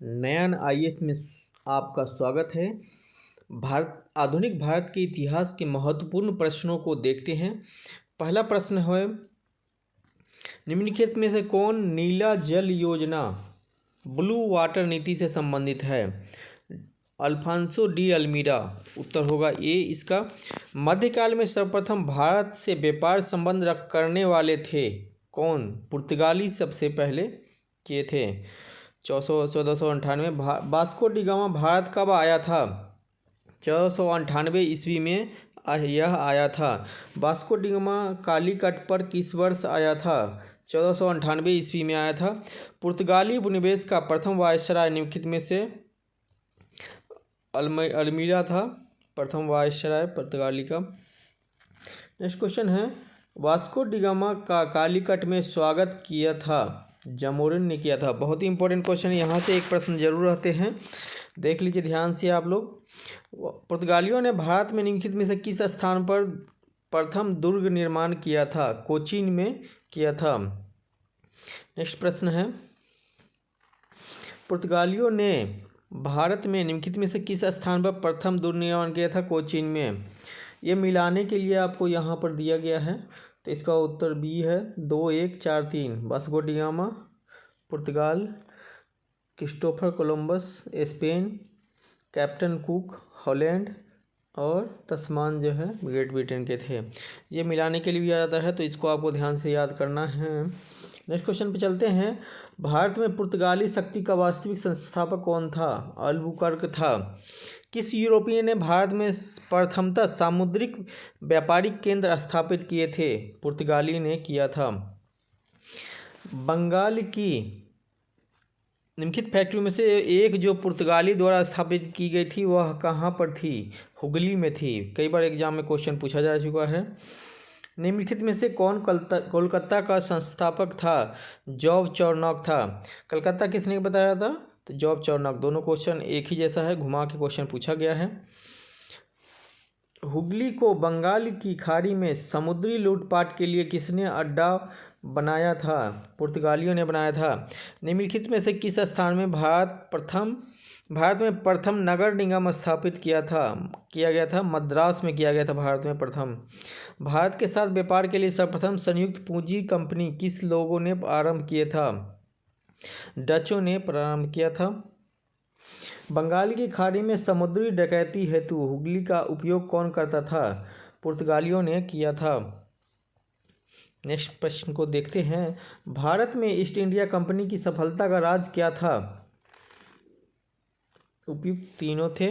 नयन IAS में आपका स्वागत है। आधुनिक भारत के इतिहास के महत्वपूर्ण प्रश्नों को देखते हैं। पहला प्रश्न है, निम्नलिखित में से कौन नीला जल योजना ब्लू वाटर नीति से संबंधित है? अल्फांसो डी अल्मीडा उत्तर होगा ए इसका। मध्यकाल में सर्वप्रथम भारत से व्यापार संबंध करने वाले थे कौन? पुर्तगाली सबसे पहले किए थे 1498। वास्को डी गामा भारत कब आया था? 1498 ईस्वी में यह आया था। वास्को डी गामा कालीकट पर किस वर्ष आया था? 1498 ईस्वी में आया था। पुर्तगाली उपनिवेश का प्रथम वायसराय निम्नलिखित में से अल्मीडा था, प्रथम वायसराय पुर्तगाली का। नेक्स्ट क्वेश्चन है, वास्को डी गामा का कालीकट में स्वागत किया था? जमोरिन ने किया था। बहुत ही इंपॉर्टेंट क्वेश्चन है, यहाँ से एक प्रश्न जरूर रहते हैं, देख लीजिए ध्यान से आप लोग। पुर्तगालियों ने भारत में निम्नलिखित में से किस स्थान पर प्रथम दुर्ग निर्माण किया था? कोचीन में किया था। नेक्स्ट प्रश्न है, पुर्तगालियों ने भारत में निम्नलिखित में से किस स्थान पर प्रथम दुर्ग निर्माण किया था? कोचीन में। ये मिलाने के लिए आपको यहाँ पर दिया गया है, तो इसका उत्तर बी है 2, 1, 4, 3। वास्को डी गामा पुर्तगाल, Christopher Columbus Spain, captain Cook Holland और तस्मान जो है ग्रेट ब्रिटेन के थे। ये मिलाने के लिए भी आ जाता है, तो इसको आपको ध्यान से याद करना है। नेक्स्ट क्वेश्चन पे चलते हैं। भारत में पुर्तगाली शक्ति का वास्तविक संस्थापक कौन था? अल्बुकर्क था। किस यूरोपीय ने भारत में प्रथमतः सामुद्रिक व्यापारिक केंद्र स्थापित किए थे? पुर्तगाली ने किया था। बंगाल की निम्नलिखित फैक्ट्री में से एक जो पुर्तगाली द्वारा स्थापित की गई थी वह कहाँ पर थी? हुगली में थी। कई बार एग्जाम में क्वेश्चन पूछा जा चुका है। निम्नलिखित में से कौन कोलकाता का संस्थापक था? जॉब चार्नॉक था। कलकत्ता किसने बताया था? तो जॉब चार्नॉक। दोनों क्वेश्चन एक ही जैसा है, घुमा के क्वेश्चन पूछा गया है। हुगली को बंगाल की खाड़ी में समुद्री लूटपाट के लिए किसने अड्डा बनाया था? पुर्तगालियों ने बनाया था। निम्नलिखित में से किस स्थान में भारत में प्रथम नगर निगम स्थापित किया गया था? मद्रास में किया गया था भारत में प्रथम। भारत के साथ व्यापार के लिए सर्वप्रथम संयुक्त पूंजी कंपनी किस लोगों ने आरंभ किया था? डचों ने प्रारंभ किया था। बंगाल की खाड़ी में समुद्री डकैती हेतु हुगली का उपयोग कौन करता था? पुर्तगालियों ने किया था। नेक्स्ट प्रश्न को देखते हैं। भारत में ईस्ट इंडिया कंपनी की सफलता का राज क्या था? उपयुक्त तीनों थे।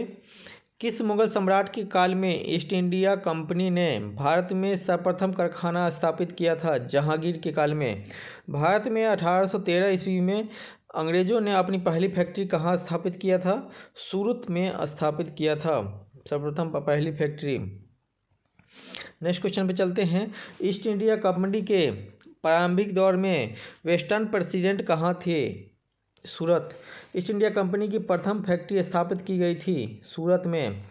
किस मुगल सम्राट के काल में ईस्ट इंडिया कंपनी ने भारत में सर्वप्रथम कारखाना स्थापित किया था? जहांगीर के काल में। भारत में 1813 ईस्वी में अंग्रेजों ने अपनी पहली फैक्ट्री कहाँ स्थापित किया था? सूरत में स्थापित किया था सर्वप्रथम पहली फैक्ट्री। नेक्स्ट क्वेश्चन पे चलते हैं। ईस्ट इंडिया कंपनी के प्रारंभिक दौर में वेस्टर्न प्रेसिडेंट कहाँ थे? सूरत। ईस्ट इंडिया कंपनी की प्रथम फैक्ट्री स्थापित की गई थी सूरत में।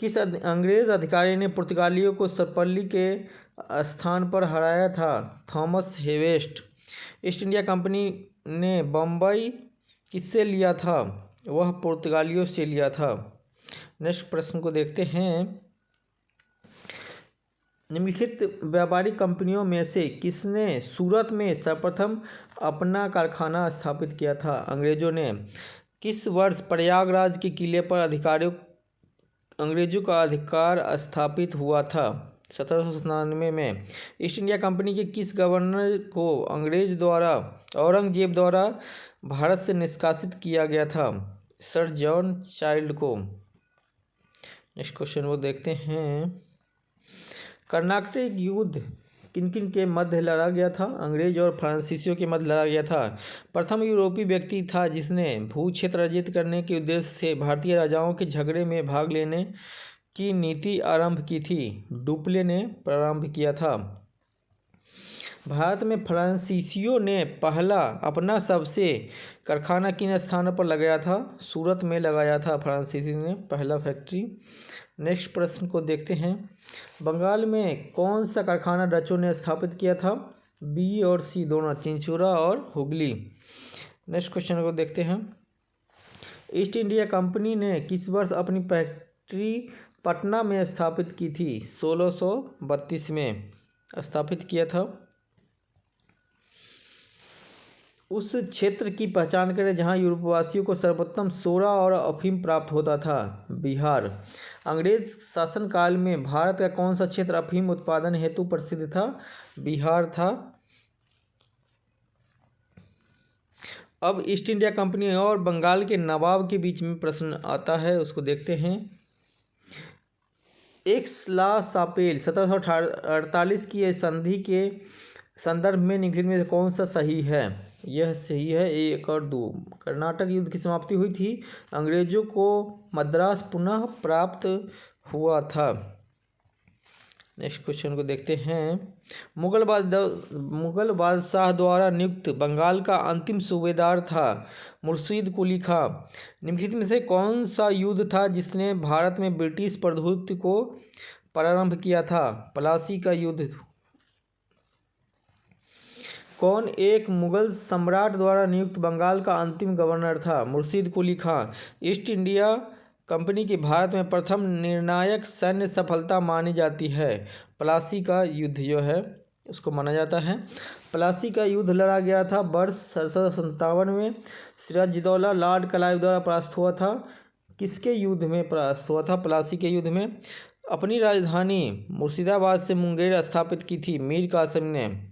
किस अंग्रेज अधिकारी ने पुर्तगालियों को सरपल्ली के स्थान पर हराया था? थॉमस हेवेस्ट। ईस्ट इंडिया कंपनी ने बम्बई किससे लिया था? वह पुर्तगालियों से लिया था। नेक्स्ट प्रश्न को देखते हैं। निम्नलिखित व्यापारिक कंपनियों में से किसने सूरत में सर्वप्रथम अपना कारखाना स्थापित किया था? अंग्रेजों ने। किस वर्ष प्रयागराज के किले पर अंग्रेजों का अधिकार स्थापित हुआ था? 1797 में। ईस्ट इंडिया कंपनी के किस गवर्नर को औरंगजेब द्वारा भारत से निष्कासित किया गया था? सर जॉन चाइल्ड को। नेक्स्ट क्वेश्चन वो देखते हैं। कर्नाटक युद्ध किन किन के मध्य लड़ा गया था? अंग्रेज और फ्रांसीसियों के मध्य लड़ा गया था। प्रथम यूरोपीय व्यक्ति था जिसने भू क्षेत्र अर्जित करने के उद्देश्य से भारतीय राजाओं के झगड़े में भाग लेने की नीति आरंभ की थी? डुप्ले ने प्रारंभ किया था। भारत में फ्रांसीसियों ने पहला अपना सबसे कारखाना किन स्थानों पर लगाया था? सूरत में लगाया था फ्रांसीसी ने पहला फैक्ट्री। नेक्स्ट प्रश्न को देखते हैं। बंगाल में कौन सा कारखाना डचों ने स्थापित किया था? बी और सी दोनों, चिंचोरा और हुगली। नेक्स्ट क्वेश्चन को देखते हैं। ईस्ट इंडिया कंपनी ने किस वर्ष अपनी फैक्ट्री पटना में स्थापित की थी? 1632 में स्थापित किया था। उस क्षेत्र की पहचान करें जहां यूरोपवासियों को सर्वोत्तम सोरा और अफीम प्राप्त होता था। बिहार। अंग्रेज शासनकाल में भारत का कौन सा क्षेत्र अफीम उत्पादन हेतु प्रसिद्ध था? बिहार था। अब ईस्ट इंडिया कंपनी और बंगाल के नवाब के बीच में प्रश्न आता है, उसको देखते हैं। एक्स-ला-शापेल 1748 की संधि के संदर्भ में निम्नलिखित में से कौन सा सही है? यह सही है 1 और 2। कर्नाटक युद्ध की समाप्ति हुई थी। अंग्रेजों को मद्रास पुनः प्राप्त हुआ था। नेक्स्ट क्वेश्चन को देखते हैं। मुगल बादशाह द्वारा नियुक्त बंगाल का अंतिम सूबेदार था मुर्शीद कुली खां। निम्नलिखित में से कौन सा युद्ध था जिसने भारत में ब्रिटिश प्रभुत्व को प्रारंभ किया था? प्लासी का युद्ध। कौन एक मुगल सम्राट द्वारा नियुक्त बंगाल का अंतिम गवर्नर था? मुर्शीद कुली खां। ईस्ट इंडिया कंपनी की भारत में प्रथम निर्णायक सैन्य सफलता मानी जाती है प्लासी का युद्ध जो है उसको माना जाता है। प्लासी का युद्ध लड़ा गया था वर्ष 1757 में। सिराजुद्दौला लॉर्ड क्लाइव द्वारा परास्त हुआ था। किसके युद्ध में परास्त हुआ था? प्लासी के युद्ध में। अपनी राजधानी मुर्शिदाबाद से मुंगेर स्थापित की थी मीर कासिम ने।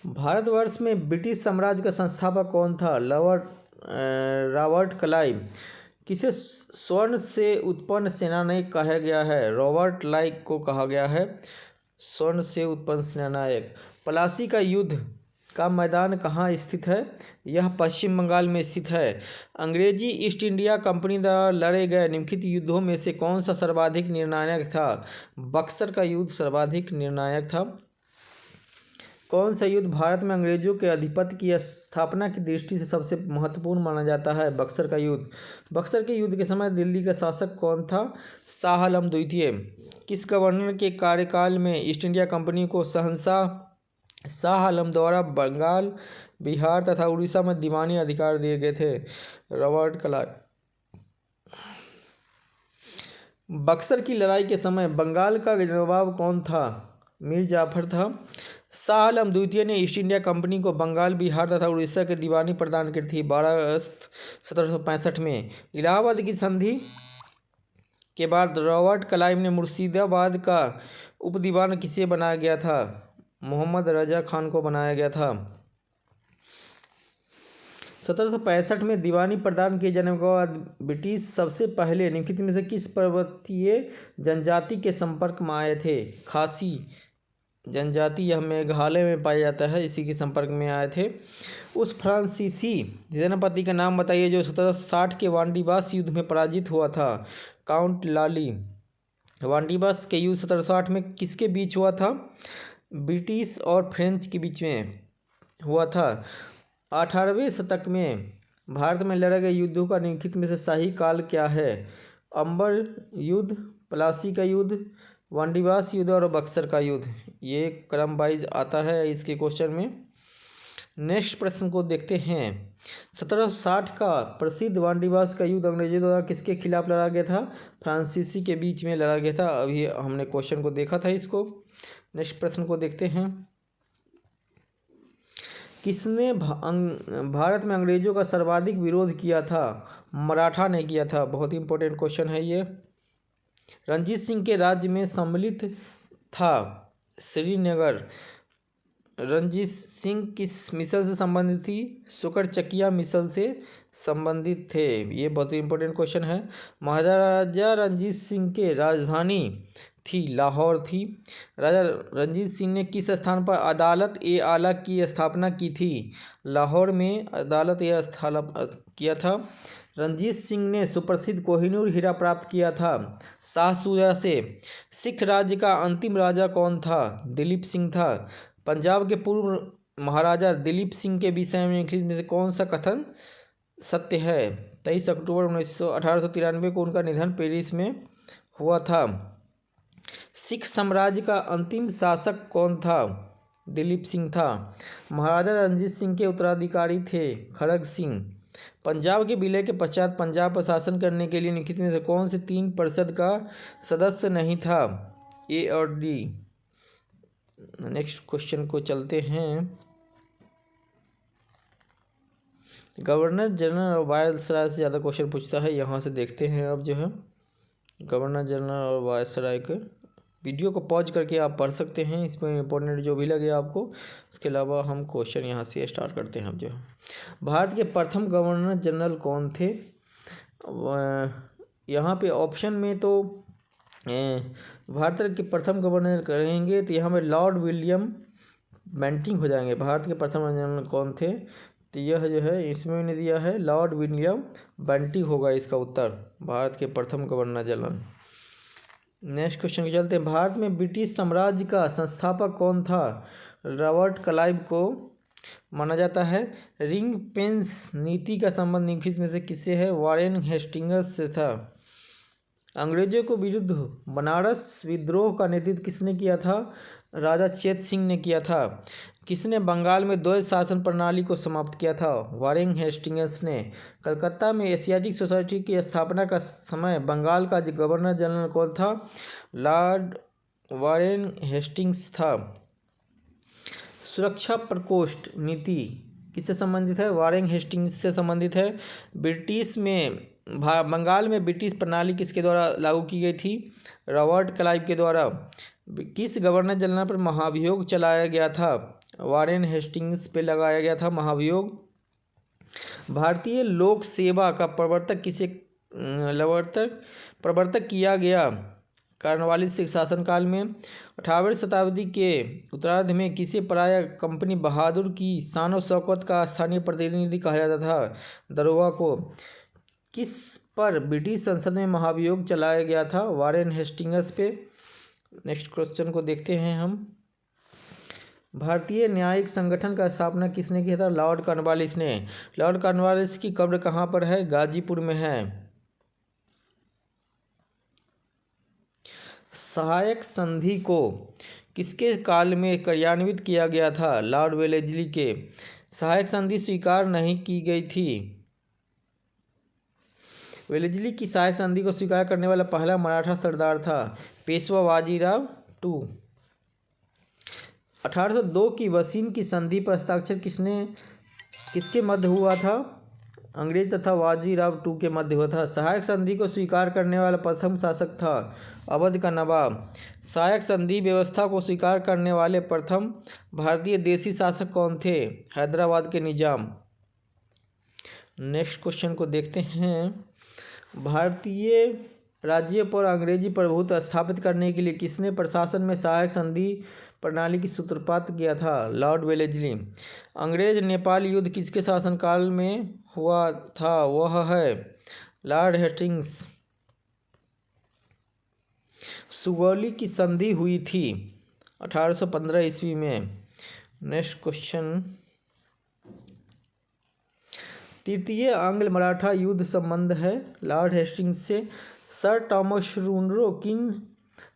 भारतवर्ष में ब्रिटिश साम्राज्य का संस्थापक कौन था? Robert Clive. किसे स्वर्ण से उत्पन्न सेनानायक कहा गया है? रॉबर्ट क्लाइव को कहा गया है स्वर्ण से उत्पन्न सेनानायक। प्लासी का युद्ध का मैदान कहाँ स्थित है? यह पश्चिम बंगाल में स्थित है। अंग्रेजी ईस्ट इंडिया कंपनी द्वारा लड़े गए निम्नलिखित युद्धों में से कौन सा सर्वाधिक निर्णायक था? बक्सर का युद्ध सर्वाधिक निर्णायक था। कौन सा युद्ध भारत में अंग्रेजों के आधिपत्य की स्थापना की दृष्टि से सबसे महत्वपूर्ण माना जाता है? बक्सर का युद्ध। बक्सर के युद्ध के समय दिल्ली का शासक कौन था? शाह आलम द्वितीय। किस गवर्नर के कार्यकाल में ईस्ट इंडिया कंपनी को शहंशाह शाह आलम द्वारा बंगाल, बिहार तथा उड़ीसा में दीवानी अधिकार दिए गए थे? Robert Clive. बक्सर की लड़ाई के समय बंगाल का नवाब कौन था? मीर जाफर था। शाह आलम द्वितीय ने ईस्ट इंडिया कंपनी को बंगाल, बिहार तथा उड़ीसा की दीवानी प्रदान की थी 12 अगस्त 1765 में। इलाहाबाद की संधि के बाद रॉबर्ट क्लाइव ने मुर्शिदाबाद का उपदीवान किसे बनाया गया था? मोहम्मद रजा खान को बनाया गया था। 1765 में दीवानी प्रदान किए जाने के बाद ब्रिटिश सबसे पहले निम्नलिखित में से किस पर्वतीय जनजाति के संपर्क में आए थे? खासी जनजाति, यह मेघालय में पाया जाता है, इसी के संपर्क में आए थे। उस फ्रांसीसी सेनापति का नाम बताइए जो 1760 के वांडीबास युद्ध में पराजित हुआ था? काउंट लाली। वांडीबास के युद्ध 1760 में किसके बीच हुआ था? ब्रिटिश और फ्रेंच के बीच में हुआ था। 18वें शतक में भारत में लड़े गए युद्धों का निम्नलिखित में से सही काल क्या है? अंबर युद्ध, प्लासी का युद्ध, वांडीबास युद्ध और बक्सर का युद्ध। ये क्रम वाइज आता है इसके क्वेश्चन में। नेक्स्ट प्रश्न को देखते हैं। 1760 का प्रसिद्ध वांडीबास का युद्ध अंग्रेजों द्वारा किसके खिलाफ लड़ा गया था? फ्रांसीसी के बीच में लड़ा गया था। अभी हमने क्वेश्चन को देखा था इसको। नेक्स्ट प्रश्न को देखते हैं। किसने भारत में अंग्रेजों का सर्वाधिक विरोध किया था? मराठा ने किया था। बहुत ही इंपॉर्टेंट क्वेश्चन है ये। रणजीत सिंह के राज्य में सम्मिलित था श्रीनगर। रणजीत सिंह किस मिसल से संबंधित थी? शुक्र-चकिया मिसल से संबंधित थे। ये बहुत ही इंपॉर्टेंट क्वेश्चन है। महाराजा रणजीत सिंह के राजधानी थी लाहौर थी। राजा रणजीत सिंह ने किस स्थान पर अदालत ए आला की स्थापना की थी? लाहौर में अदालत ए स्थापना किया था। रणजीत सिंह ने सुप्रसिद्ध कोहिनूर हीरा प्राप्त किया था शाह सूजा से। सिख राज्य का अंतिम राजा कौन था? दिलीप सिंह था। पंजाब के पूर्व महाराजा दिलीप सिंह के विषय में निम्नलिखित में से कौन सा कथन सत्य है? 23 अक्टूबर 1893 को उनका निधन पेरिस में हुआ था। सिख साम्राज्य का अंतिम शासक कौन था? दिलीप सिंह था। महाराजा रणजीत सिंह के उत्तराधिकारी थे खड़ग सिंह। पंजाब के विलय के पश्चात पंजाब पर शासन करने के लिए निम्नलिखित में से कौन से 3% का सदस्य नहीं था? ए और डी। नेक्स्ट क्वेश्चन को चलते हैं। गवर्नर जनरल और वायसराय से ज़्यादा क्वेश्चन पूछता है, यहाँ से देखते हैं। अब जो है गवर्नर जनरल और वायसराय के वीडियो को पॉज करके आप पढ़ सकते हैं, इसमें इंपॉर्टेंट जो भी लगे आपको। उसके अलावा हम क्वेश्चन यहाँ से स्टार्ट करते हैं। अब जो है भारत के प्रथम गवर्नर जनरल कौन थे? यहाँ पे ऑप्शन में तो भारत के प्रथम गवर्नर करेंगे तो यहाँ पे लॉर्ड विलियम बेंटिंक हो जाएंगे। भारत के प्रथम जनरल कौन थे? तो यह जो है इसमें मैंने दिया है लॉर्ड विलियम बेंटिक होगा इसका उत्तर, भारत के प्रथम गवर्नर जनरल। नेक्स्ट क्वेश्चन को चलते हैं। भारत में ब्रिटिश साम्राज्य का संस्थापक कौन था? रॉबर्ट क्लाइव को माना जाता है। रिंग फेंस नीति का संबंध निम्नलिखित में से किससे है? वॉरेन हेस्टिंग्स से था। अंग्रेजों को विरुद्ध बनारस विद्रोह का नेतृत्व किसने किया था? राजा चेत सिंह ने किया था। किसने बंगाल में द्वैध शासन प्रणाली को समाप्त किया था? वॉरेन हेस्टिंग्स ने। कलकत्ता में एशियाटिक सोसाइटी की स्थापना का समय बंगाल का गवर्नर जनरल कौन था? लॉर्ड वॉरेन हेस्टिंग्स था। सुरक्षा प्रकोष्ठ नीति किससे संबंधित है? वॉरेन हेस्टिंग्स से संबंधित है। ब्रिटिश में बंगाल में ब्रिटिश प्रणाली किसके द्वारा लागू की गई थी? रॉबर्ट क्लाइव के द्वारा। किस गवर्नर जनरल पर महाभियोग चलाया गया था? वॉरेन हेस्टिंग्स पे लगाया गया था महाभियोग। भारतीय लोक सेवा का प्रवर्तक प्रवर्तक किया गया कॉर्नवालिस के शासनकाल में। 18वीं शताब्दी के उत्तरार्ध में किसे पराया कंपनी बहादुर की शान शौकत का स्थानीय प्रतिनिधि कहा जाता था? दरोगा को। किस पर ब्रिटिश संसद में महाभियोग चलाया गया था? वॉरेन हेस्टिंग्स पे। नेक्स्ट क्वेश्चन को देखते हैं हम। भारतीय न्यायिक संगठन का स्थापना किसने किया था? लॉर्ड कॉर्नवालिस ने। लॉर्ड कॉर्नवालिस की कब्र कहाँ पर है? गाजीपुर में है। सहायक संधि को किसके काल में कार्यान्वित किया गया था? लॉर्ड वेलेस्ली के। सहायक संधि स्वीकार नहीं की गई थी। वेलेस्ली की सहायक संधि को स्वीकार करने वाला पहला मराठा सरदार था पेशवा बाजीराव टू। 1802 की वसीन की संधि पर हस्ताक्षर किसके मध्य हुआ था? अंग्रेज तथा बाजीराव टू के मध्य हुआ था। सहायक संधि को स्वीकार करने वाला प्रथम शासक था अवध का नवाब। सहायक संधि व्यवस्था को स्वीकार करने वाले प्रथम भारतीय देशी शासक कौन थे? हैदराबाद के निजाम। नेक्स्ट क्वेश्चन को देखते हैं। भारतीय राज्यों पर अंग्रेजी प्रभुत्व स्थापित करने के लिए किसने प्रशासन में सहायक संधि प्रणाली की सूत्रपात किया था? Lord Wellesley. अंग्रेज नेपाल युद्ध किसके शासनकाल में हुआ था? वह है लॉर्ड हेस्टिंग्स। सुगौली की संधि हुई थी 1815 ईस्वी में। Next question. तृतीय आंग्ल मराठा युद्ध संबंध है लॉर्ड हेस्टिंग्स से। सर टॉमस मुनरो किन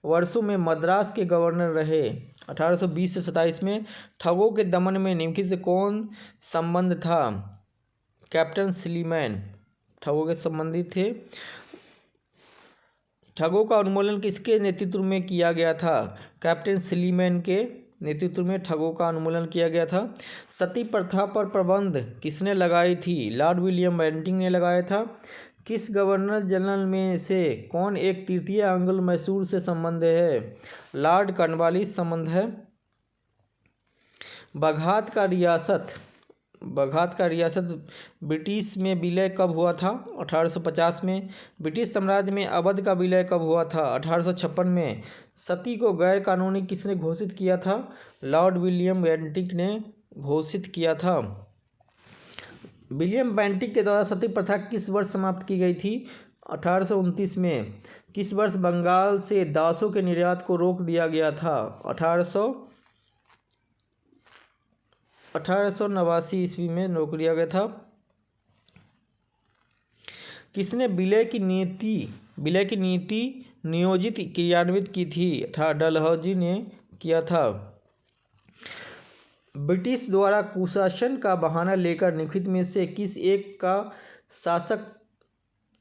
वर्षों में मद्रास के गवर्नर रहे? 1820 से 27 में। ठगों के दमन में निम्नलिखित से कौन संबंध था? कैप्टन स्लीमैन ठगों के संबंधित थे। ठगों का उन्मूलन किसके नेतृत्व में किया गया था? कैप्टन स्लीमैन के नेतृत्व में ठगों का उन्मूलन किया गया था। सती प्रथा पर प्रतिबंध किसने लगाई थी? लॉर्ड विलियम बेंटिक ने लगाया था। किस गवर्नर जनरल में से कौन एक तृतीय आंग्ल मैसूर से संबंध है? लॉर्ड कॉर्नवालिस संबंध है। बघात का रियासत ब्रिटिश में विलय कब हुआ था? 1850 में। ब्रिटिश साम्राज्य में अवध का विलय कब हुआ था? 1856 में। सती को गैर कानूनी किसने घोषित किया था? लॉर्ड विलियम बेंटिक ने घोषित किया था। विलियम बेंटिक के द्वारा सती प्रथा किस वर्ष समाप्त की गई थी? 1829 में। किस वर्ष बंगाल से दासों के निर्यात को रोक दिया गया था? 1889 ईस्वी में रोक दिया गया था। किसने विलय की नीति नियोजित क्रियान्वित की थी? डलहौजी ने किया था। ब्रिटिश द्वारा कुशासन का बहाना लेकर निम्नलिखित में से किस एक का शासक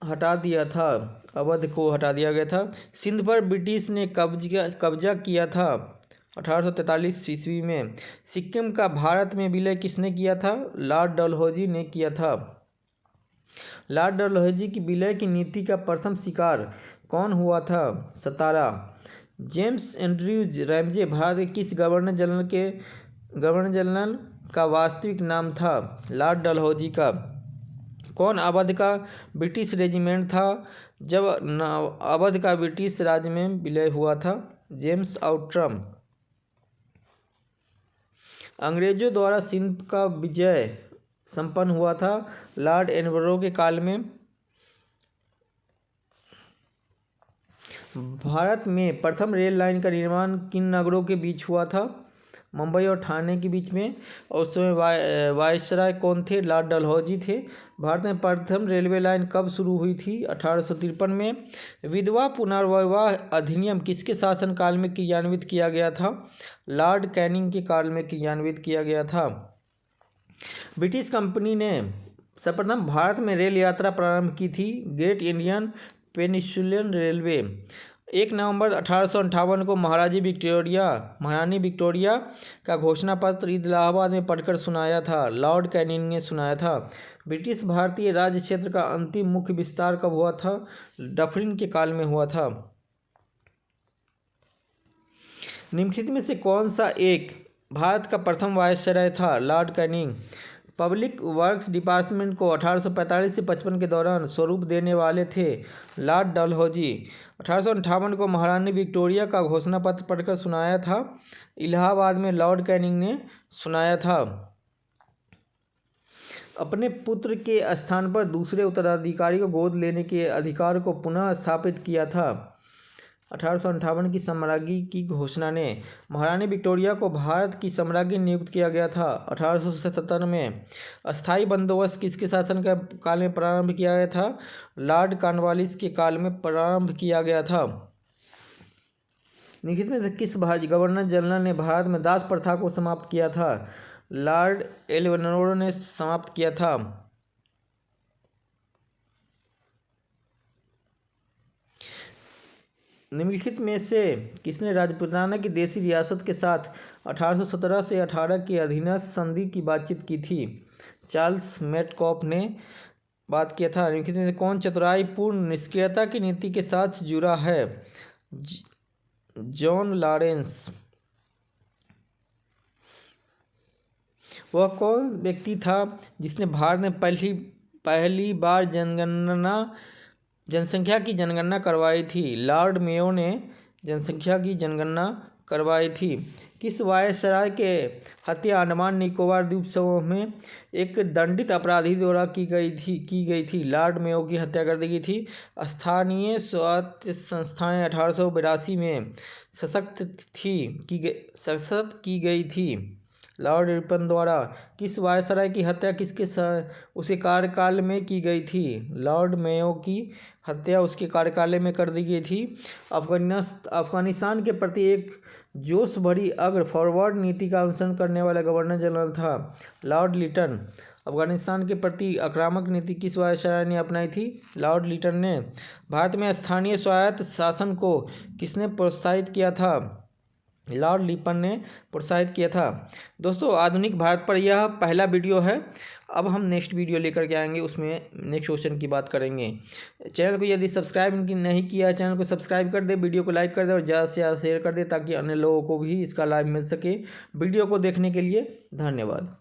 हटा दिया था? अवध को हटा दिया गया था। सिंध पर ब्रिटिश ने कब्जा किया था 1843 ईस्वी में। सिक्किम का भारत में विलय किसने किया था? लॉर्ड डलहौजी ने किया था। लॉर्ड डलहौजी की विलय की नीति का प्रथम शिकार कौन हुआ था? सतारा। जेम्स एंड्रयूज रैमजे भारत के किस गवर्नर जनरल का वास्तविक नाम था? लॉर्ड डलहौजी का। कौन अवध का ब्रिटिश रेजिमेंट था जब अवध का ब्रिटिश राज्य में विलय हुआ था? James Outram. अंग्रेजों द्वारा सिंध का विजय संपन्न हुआ था लॉर्ड एनबरो के काल में। भारत में प्रथम रेल लाइन का निर्माण किन नगरों के बीच हुआ था? मुंबई और ठाणे के बीच में। और उस समय वायसराय कौन थे? लॉर्ड डलहौजी थे। भारत में प्रथम रेलवे लाइन कब शुरू हुई थी? 1853 में। विधवा पुनर्विवाह अधिनियम किसके शासनकाल में क्रियान्वित किया गया था? लॉर्ड कैनिंग के काल में क्रियान्वित किया गया था। ब्रिटिश कंपनी ने सर्वप्रथम भारत में रेल यात्रा प्रारंभ की थी। Great Indian peninsular railway. 1 नवंबर 1858 को महारानी विक्टोरिया का घोषणा पत्र इलाहाबाद में पढ़कर सुनाया था। लॉर्ड कैनिंग ने सुनाया था। ब्रिटिश भारतीय राज्य क्षेत्र का अंतिम मुख्य विस्तार कब हुआ था? डफरिन के काल में हुआ था। निम्नलिखित में से कौन सा एक भारत का प्रथम वायसराय था? Lord Canning. Public works department को 1845 से 55 के दौरान स्वरूप देने वाले थे लॉर्ड डलहौजी। 1858 को महारानी विक्टोरिया का घोषणा पत्र पढ़कर सुनाया था। इलाहाबाद में लॉर्ड कैनिंग ने सुनाया था। अपने पुत्र के स्थान पर दूसरे उत्तराधिकारी को गोद लेने के अधिकार को पुनः स्थापित किया था। 1858 की सम्राज्ञी की घोषणा ने महारानी विक्टोरिया को भारत की सम्राज्ञी नियुक्त किया गया था। 1877 में अस्थायी बंदोबस्त किसके शासन के काल में प्रारंभ किया गया था? लॉर्ड कॉर्नवालिस के काल में प्रारंभ किया गया था। निम्नलिखित में से किस गवर्नर जनरल ने भारत में दास प्रथा को समाप्त किया था? लॉर्ड एल्बर्नोर ने समाप्त किया था। निम्नलिखित में से किसने राजपूताना की देशी रियासत के साथ 1817 से 18 की अधीनस्थ संधि की बातचीत की थी? चार्ल्स मेटकॉफ ने बात किया था। निम्नलिखित में से कौन चतुराईपूर्ण निष्क्रियता की नीति के साथ जुड़ा है? John Lawrence. वह कौन व्यक्ति था जिसने भारत में पहली बार जनसंख्या की जनगणना करवाई थी? लॉर्ड मेयो ने जनसंख्या की जनगणना करवाई थी। किस वायसराय के हत्या अंडमान निकोबार द्वीप समूह में एक दंडित अपराधी द्वारा की गई थी? लॉर्ड मेयो की हत्या कर दी गई थी। स्थानीय स्वायत्त संस्थाएं 1882 में सशक्त की गई थी लॉर्ड रिपन द्वारा। किस वायसराय की हत्या उसके कार्यकाल में की गई थी? लॉर्ड मेयो की हत्या उसके कार्यकाल में कर दी गई थी। अफगानिस्तान के प्रति एक जोश भरी अग्र फॉरवर्ड नीति का अनुसरण करने वाला गवर्नर जनरल था लॉर्ड लिटन। अफगानिस्तान के प्रति आक्रामक नीति किस वायसराय ने अपनाई थी? लॉर्ड लिटन ने। भारत में स्थानीय स्वायत्त शासन को किसने प्रोत्साहित किया था? लॉर्ड लिपन ने प्रोत्साहित किया था। दोस्तों, आधुनिक भारत पर यह पहला वीडियो है। अब हम नेक्स्ट वीडियो लेकर के आएंगे, उसमें नेक्स्ट क्वेश्चन की बात करेंगे। चैनल को यदि सब्सक्राइब नहीं किया है, चैनल को सब्सक्राइब कर दे, वीडियो को लाइक कर दे और ज़्यादा से ज़्यादा शेयर कर दे ताकि अन्य लोगों को भी इसका लाभ मिल सके। वीडियो को देखने के लिए धन्यवाद।